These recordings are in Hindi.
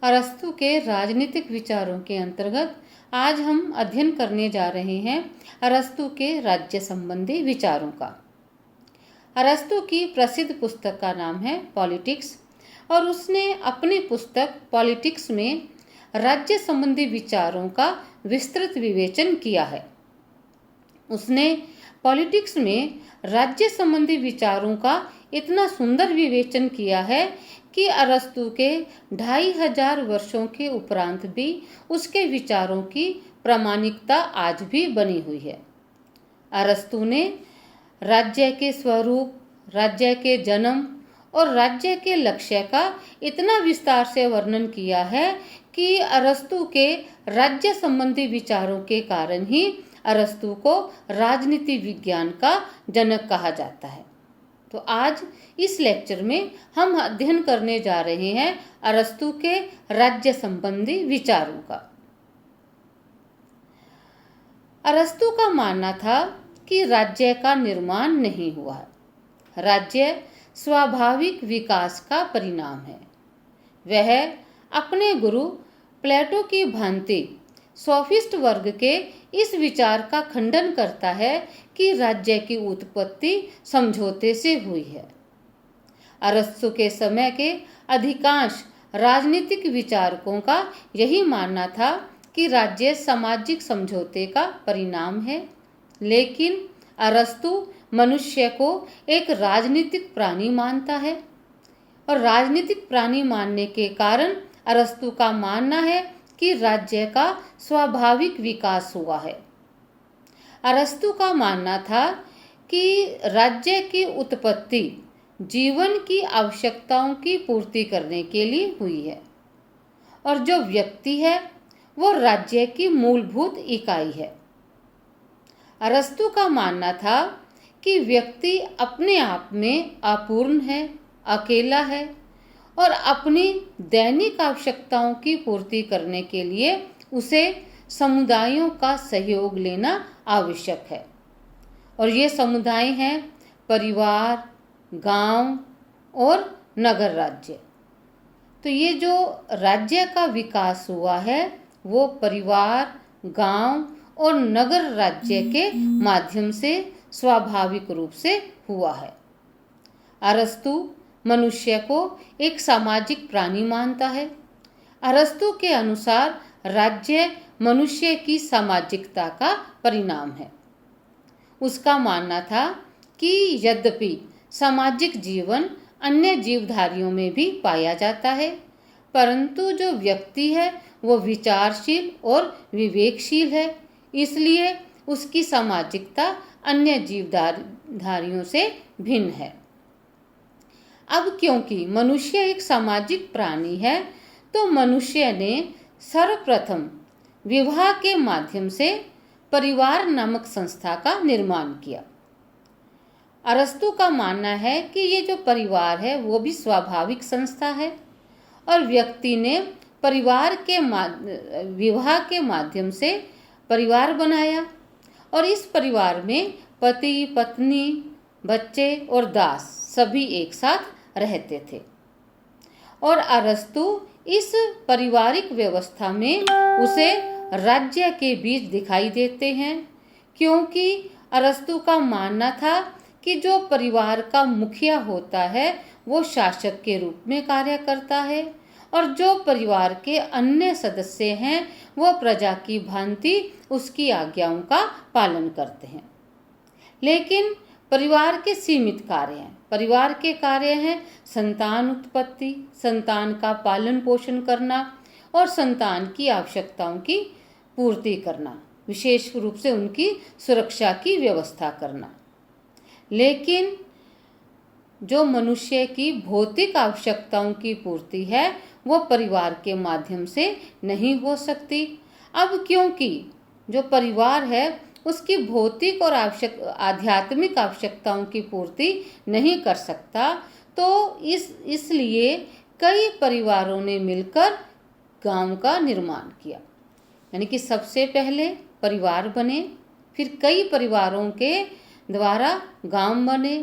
अरस्तु के राजनीतिक विचारों के अंतर्गत आज हम अध्ययन करने जा रहे हैं अरस्तु के राज्य संबंधी विचारों का। अरस्तु की प्रसिद्ध पुस्तक का नाम है पॉलिटिक्स और उसने अपनी पुस्तक पॉलिटिक्स में राज्य संबंधी विचारों का विस्तृत विवेचन किया है। उसने पॉलिटिक्स में राज्य संबंधी विचारों का इतना सुंदर विवेचन किया है कि अरस्तु के 2500 वर्षों के उपरांत भी उसके विचारों की प्रामाणिकता आज भी बनी हुई है। अरस्तु ने राज्य के स्वरूप, राज्य के जन्म और राज्य के लक्ष्य का इतना विस्तार से वर्णन किया है कि अरस्तु के राज्य संबंधी विचारों के कारण ही अरस्तु को राजनीति विज्ञान का जनक कहा जाता है। तो आज इस लेक्चर में हम अध्ययन करने जा रहे हैं अरस्तु के राज्य संबंधी विचारों का। अरस्तु का मानना था कि राज्य का निर्माण नहीं हुआ है। राज्य स्वाभाविक विकास का परिणाम है। वह अपने गुरु प्लेटो की भांति सोफिस्ट वर्ग के इस विचार का खंडन करता है कि राज्य की उत्पत्ति समझौते से हुई है। अरस्तु के समय के अधिकांश राजनीतिक विचारकों का यही मानना था कि राज्य सामाजिक समझौते का परिणाम है, लेकिन अरस्तु मनुष्य को एक राजनीतिक प्राणी मानता है और राजनीतिक प्राणी मानने के कारण अरस्तु का मानना है कि राज्य का स्वाभाविक विकास हुआ है। अरस्तु का मानना था कि राज्य की उत्पत्ति जीवन की आवश्यकताओं की पूर्ति करने के लिए हुई है और जो व्यक्ति है वो राज्य की मूलभूत इकाई है। अरस्तु का मानना था कि व्यक्ति अपने आप में अपूर्ण है, अकेला है और अपनी दैनिक आवश्यकताओं की पूर्ति करने के लिए उसे समुदायों का सहयोग लेना आवश्यक है। और ये समुदाय हैं परिवार, गांव और नगर राज्य। तो ये जो राज्य का विकास हुआ है वो परिवार, गांव और नगर राज्य के माध्यम से स्वाभाविक रूप से हुआ है। अरस्तु मनुष्य को एक सामाजिक प्राणी मानता है। अरस्तु के अनुसार राज्य मनुष्य की सामाजिकता का परिणाम है। उसका मानना था कि यद्यपि सामाजिक जीवन अन्य जीवधारियों में भी पाया जाता है, परंतु जो व्यक्ति है वो विचारशील और विवेकशील है, इसलिए उसकी सामाजिकता अन्य जीवधारियों से भिन्न है। अब क्योंकि मनुष्य एक सामाजिक प्राणी है तो मनुष्य ने सर्वप्रथम विवाह के माध्यम से परिवार नामक संस्था का निर्माण किया। अरस्तु का मानना है कि ये जो परिवार है वो भी स्वाभाविक संस्था है और व्यक्ति ने परिवार के विवाह के माध्यम से परिवार बनाया और इस परिवार में पति, पत्नी, बच्चे और दास सभी एक साथ रहते थे। और अरस्तु इस पारिवारिक व्यवस्था में उसे राज्य के बीच दिखाई देते हैं, क्योंकि अरस्तु का मानना था कि जो परिवार का मुखिया होता है वो शासक के रूप में कार्य करता है और जो परिवार के अन्य सदस्य हैं वो प्रजा की भांति उसकी आज्ञाओं का पालन करते हैं। लेकिन परिवार के सीमित कार्य हैं। परिवार के कार्य हैं संतान उत्पत्ति, संतान का पालन पोषण करना और संतान की आवश्यकताओं की पूर्ति करना, विशेष रूप से उनकी सुरक्षा की व्यवस्था करना। लेकिन जो मनुष्य की भौतिक आवश्यकताओं की पूर्ति है वो परिवार के माध्यम से नहीं हो सकती। अब क्योंकि जो परिवार है उसकी भौतिक और आध्यात्मिक आवश्यकताओं की पूर्ति नहीं कर सकता, तो इसलिए कई परिवारों ने मिलकर गांव का निर्माण किया। यानी कि सबसे पहले परिवार बने, फिर कई परिवारों के द्वारा गांव बने।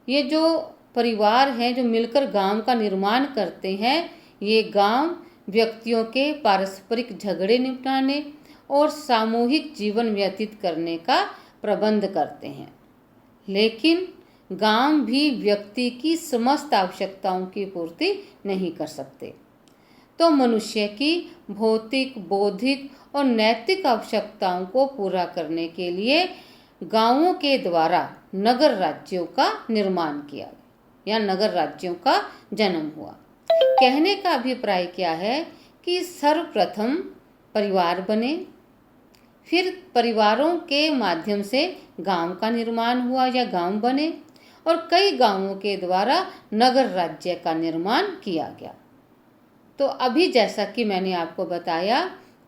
ये जो परिवार हैं जो मिलकर गांव का निर्माण करते हैं, ये गांव व्यक्तियों के पारस्परिक झगड़े निपटाने और सामूहिक जीवन व्यतीत करने का प्रबंध करते हैं। लेकिन गांव भी व्यक्ति की समस्त आवश्यकताओं की पूर्ति नहीं कर सकते। तो मनुष्य की भौतिक, बौद्धिक और नैतिक आवश्यकताओं को पूरा करने के लिए गांवों के द्वारा नगर राज्यों का निर्माण किया या नगर राज्यों का जन्म हुआ। कहने का अभिप्राय क्या है कि सर्वप्रथम परिवार बने, फिर परिवारों के माध्यम से गांव का निर्माण हुआ या गांव बने, और कई गांवों के द्वारा नगर राज्य का निर्माण किया गया। तो अभी जैसा कि मैंने आपको बताया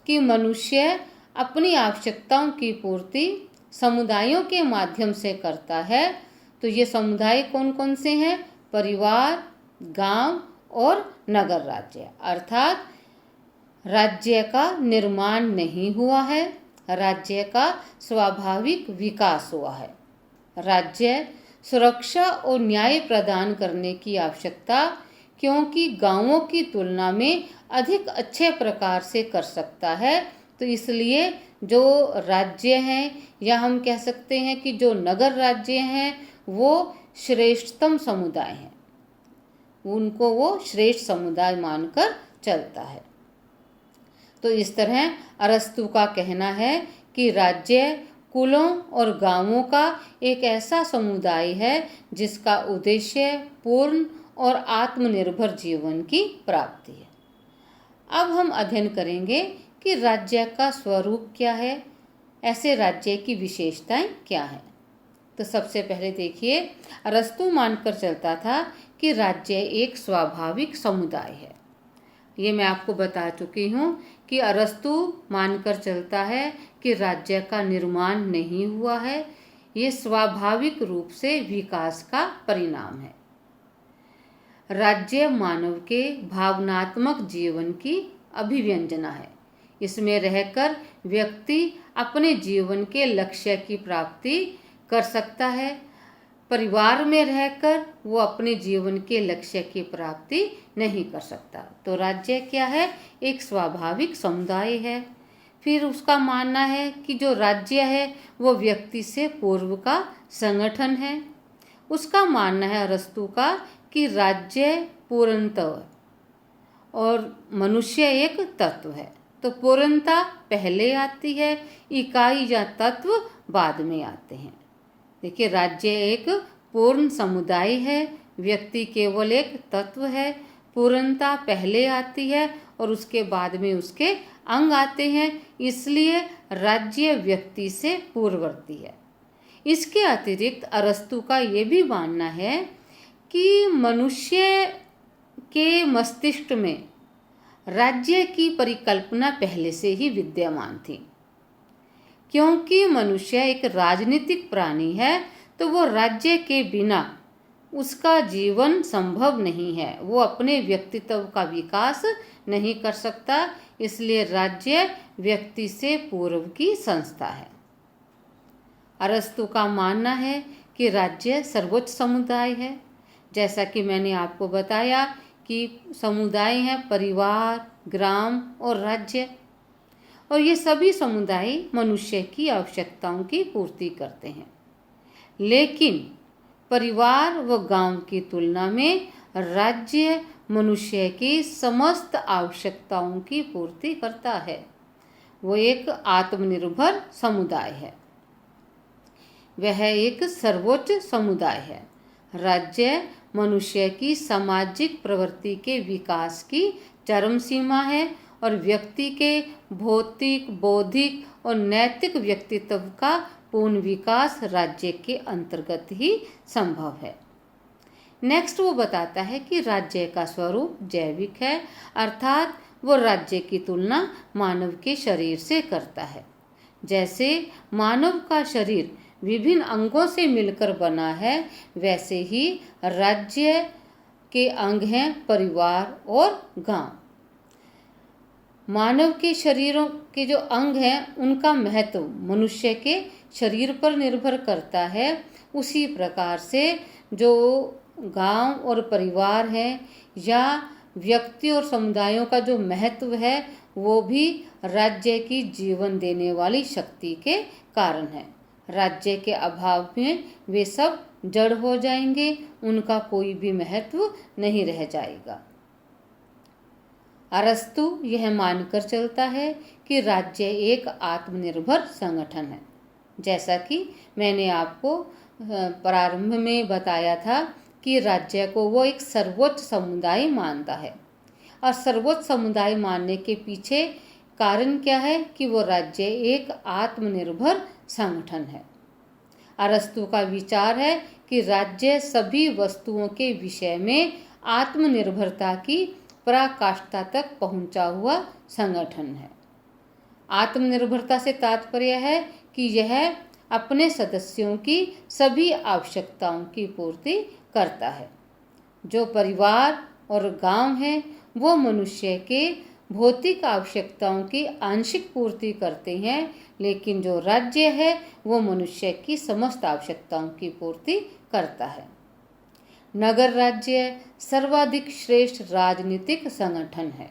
कि मनुष्य अपनी आवश्यकताओं की पूर्ति समुदायों के माध्यम से करता है। तो ये समुदाय कौन कौन से हैं? परिवार, गांव और नगर राज्य। अर्थात राज्य का निर्माण नहीं हुआ है, राज्य का स्वाभाविक विकास हुआ है। राज्य सुरक्षा और न्याय प्रदान करने की आवश्यकता क्योंकि गांवों की तुलना में अधिक अच्छे प्रकार से कर सकता है, तो इसलिए जो राज्य हैं या हम कह सकते हैं कि जो नगर राज्य हैं वो श्रेष्ठतम समुदाय हैं, उनको वो श्रेष्ठ समुदाय मानकर चलता है। तो इस तरह अरस्तु का कहना है कि राज्य कुलों और गांवों का एक ऐसा समुदाय है जिसका उद्देश्य पूर्ण और आत्मनिर्भर जीवन की प्राप्ति है। अब हम अध्ययन करेंगे कि राज्य का स्वरूप क्या है, ऐसे राज्य की विशेषताएं क्या है। तो सबसे पहले देखिए, अरस्तु मानकर चलता था कि राज्य एक स्वाभाविक समुदाय है। ये मैं आपको बता चुकी हूँ कि अरस्तु मानकर चलता है कि राज्य का निर्माण नहीं हुआ है, ये स्वाभाविक रूप से विकास का परिणाम है। राज्य मानव के भावनात्मक जीवन की अभिव्यंजना है। इसमें रहकर व्यक्ति अपने जीवन के लक्ष्य की प्राप्ति कर सकता है। परिवार में रहकर वो अपने जीवन के लक्ष्य की प्राप्ति नहीं कर सकता। तो राज्य क्या है? एक स्वाभाविक समुदाय है। फिर उसका मानना है कि जो राज्य है वो व्यक्ति से पूर्व का संगठन है। उसका मानना है अरस्तु का कि राज्य पूर्णतः और मनुष्य एक तत्व है। तो पूर्णता पहले आती है, इकाई या तत्व बाद में आते हैं। देखिए, राज्य एक पूर्ण समुदाय है, व्यक्ति केवल एक तत्व है। पूर्णता पहले आती है और उसके बाद में उसके अंग आते हैं, इसलिए राज्य व्यक्ति से पूर्ववर्ती है। इसके अतिरिक्त अरस्तु का ये भी मानना है कि मनुष्य के मस्तिष्क में राज्य की परिकल्पना पहले से ही विद्यमान थी। क्योंकि मनुष्य एक राजनीतिक प्राणी है, तो वो राज्य के बिना उसका जीवन संभव नहीं है। वो अपने व्यक्तित्व का विकास नहीं कर सकता, इसलिए राज्य व्यक्ति से पूर्व की संस्था है। अरस्तु का मानना है कि राज्य सर्वोच्च समुदाय है। जैसा कि मैंने आपको बताया कि समुदाय हैं परिवार, ग्राम और राज्य, और ये सभी समुदाय मनुष्य की आवश्यकताओं की पूर्ति करते हैं। लेकिन परिवार व गांव की तुलना में राज्य मनुष्य की समस्त आवश्यकताओं की पूर्ति करता है। वो एक आत्मनिर्भर समुदाय है, वह एक सर्वोच्च समुदाय है। राज्य मनुष्य की सामाजिक प्रवृत्ति के विकास की चरम सीमा है और व्यक्ति के भौतिक, बौद्धिक और नैतिक व्यक्तित्व का पूर्ण विकास राज्य के अंतर्गत ही संभव है। नेक्स्ट वो बताता है कि राज्य का स्वरूप जैविक है, अर्थात वो राज्य की तुलना मानव के शरीर से करता है। जैसे मानव का शरीर विभिन्न अंगों से मिलकर बना है, वैसे ही राज्य के अंग हैं परिवार और गांव। मानव के शरीरों के जो अंग हैं उनका महत्व मनुष्य के शरीर पर निर्भर करता है। उसी प्रकार से जो गांव और परिवार हैं या व्यक्ति और समुदायों का जो महत्व है वो भी राज्य की जीवन देने वाली शक्ति के कारण है। राज्य के अभाव में वे सब जड़ हो जाएंगे, उनका कोई भी महत्व नहीं रह जाएगा। अरस्तु यह मानकर चलता है कि राज्य एक आत्मनिर्भर संगठन है। जैसा कि मैंने आपको प्रारंभ में बताया था कि राज्य को वो एक सर्वोच्च समुदाय मानता है, और सर्वोच्च समुदाय मानने के पीछे कारण क्या है कि वो राज्य एक आत्मनिर्भर संगठन है। अरस्तु का विचार है कि राज्य सभी वस्तुओं के विषय में आत्मनिर्भरता की पराकाष्ठा तक पहुंचा हुआ संगठन है। आत्मनिर्भरता से तात्पर्य है कि यह अपने सदस्यों की सभी आवश्यकताओं की पूर्ति करता है। जो परिवार और गांव है वो मनुष्य के भौतिक आवश्यकताओं की आंशिक पूर्ति करते हैं, लेकिन जो राज्य है वो मनुष्य की समस्त आवश्यकताओं की पूर्ति करता है। नगर राज्य सर्वाधिक श्रेष्ठ राजनीतिक संगठन है।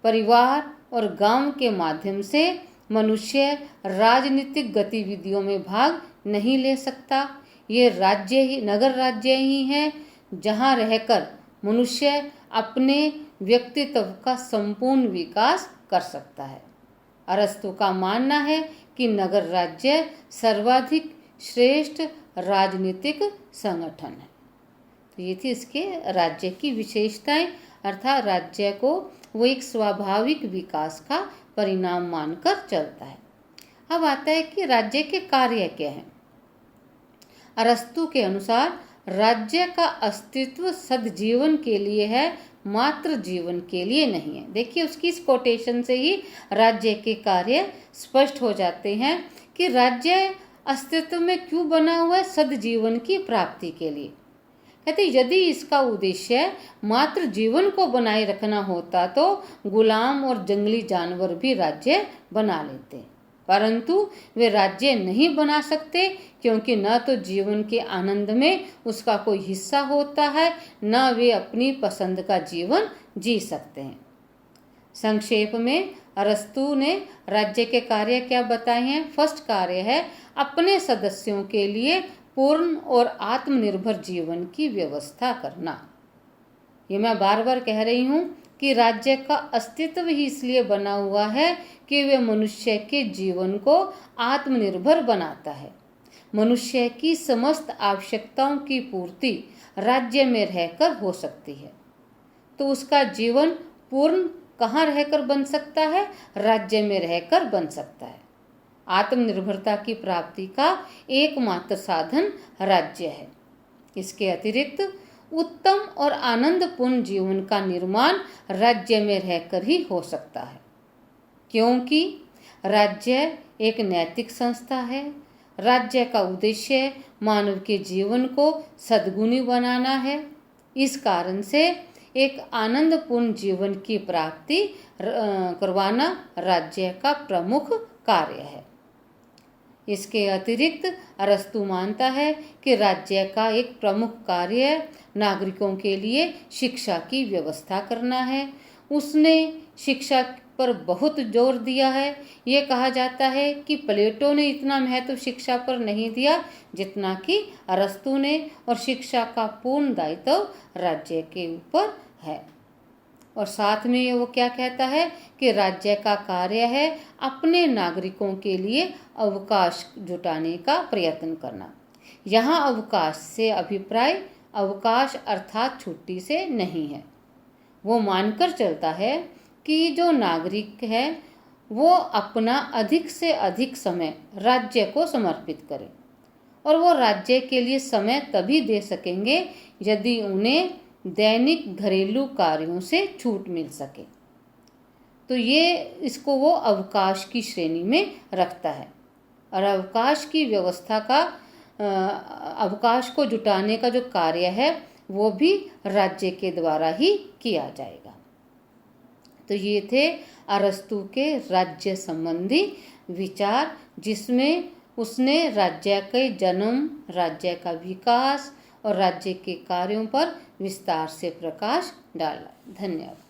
परिवार और गांव के माध्यम से मनुष्य राजनीतिक गतिविधियों में भाग नहीं ले सकता। ये नगर राज्य ही है जहां रहकर मनुष्य अपने व्यक्तित्व का संपूर्ण विकास कर सकता है। अरस्तु का मानना है कि नगर राज्य सर्वाधिक श्रेष्ठ राजनीतिक संगठन है। तो ये थी इसके राज्य की विशेषताएं, अर्थात राज्य को वो एक स्वाभाविक विकास का परिणाम मानकर चलता है। अब आता है कि राज्य के कार्य क्या हैं। अरस्तु के अनुसार राज्य का अस्तित्व सद्जीवन के लिए है, मात्र जीवन के लिए नहीं है। देखिए उसकी इस कोटेशन से ही राज्य के कार्य स्पष्ट हो जाते हैं कि राज्य अस्तित्व में क्यों बना हुआ है, सद्जीवन की प्राप्ति के लिए। कहते यदि इसका उद्देश्य मात्र जीवन को बनाए रखना होता तो गुलाम और जंगली जानवर भी राज्य बना लेते, परंतु वे राज्य नहीं बना सकते क्योंकि न तो जीवन के आनंद में उसका कोई हिस्सा होता है, न वे अपनी पसंद का जीवन जी सकते हैं। संक्षेप में अरस्तु ने राज्य के कार्य क्या बताए हैं। फर्स्ट कार्य है अपने सदस्यों के लिए पूर्ण और आत्मनिर्भर जीवन की व्यवस्था करना। ये मैं बार बार कह रही हूँ कि राज्य का अस्तित्व ही इसलिए बना हुआ है कि वे मनुष्य के जीवन को आत्मनिर्भर बनाता है। मनुष्य की समस्त आवश्यकताओं की पूर्ति राज्य में रहकर हो सकती है, तो उसका जीवन पूर्ण कहाँ रहकर बन सकता है, राज्य में रहकर बन सकता है। आत्मनिर्भरता की प्राप्ति का एकमात्र साधन राज्य है। इसके अतिरिक्त उत्तम और आनंदपूर्ण जीवन का निर्माण राज्य में रहकर ही हो सकता है, क्योंकि राज्य एक नैतिक संस्था है। राज्य का उद्देश्य मानव के जीवन को सद्गुणी बनाना है। इस कारण से एक आनंदपूर्ण जीवन की प्राप्ति करवाना राज्य का प्रमुख कार्य है। इसके अतिरिक्त अरस्तु मानता है कि राज्य का एक प्रमुख कार्य नागरिकों के लिए शिक्षा की व्यवस्था करना है। उसने शिक्षा पर बहुत जोर दिया है। ये कहा जाता है कि प्लेटो ने इतना महत्व शिक्षा पर नहीं दिया जितना कि अरस्तु ने, और शिक्षा का पूर्ण दायित्व राज्य के ऊपर है। और साथ में वो क्या कहता है कि राज्य का कार्य है अपने नागरिकों के लिए अवकाश जुटाने का प्रयत्न करना। यहाँ अवकाश से अभिप्राय अवकाश अर्थात छुट्टी से नहीं है। वो मानकर चलता है कि जो नागरिक है वो अपना अधिक से अधिक समय राज्य को समर्पित करे, और वो राज्य के लिए समय तभी दे सकेंगे यदि उन्हें दैनिक घरेलू कार्यों से छूट मिल सके। तो ये इसको वो अवकाश की श्रेणी में रखता है, और अवकाश की व्यवस्था का अवकाश को जुटाने का जो कार्य है वो भी राज्य के द्वारा ही किया जाएगा। तो ये थे अरस्तु के राज्य संबंधी विचार, जिसमें उसने राज्य के जन्म, राज्य का विकास और राज्य के कार्यों पर विस्तार से प्रकाश डाला। धन्यवाद।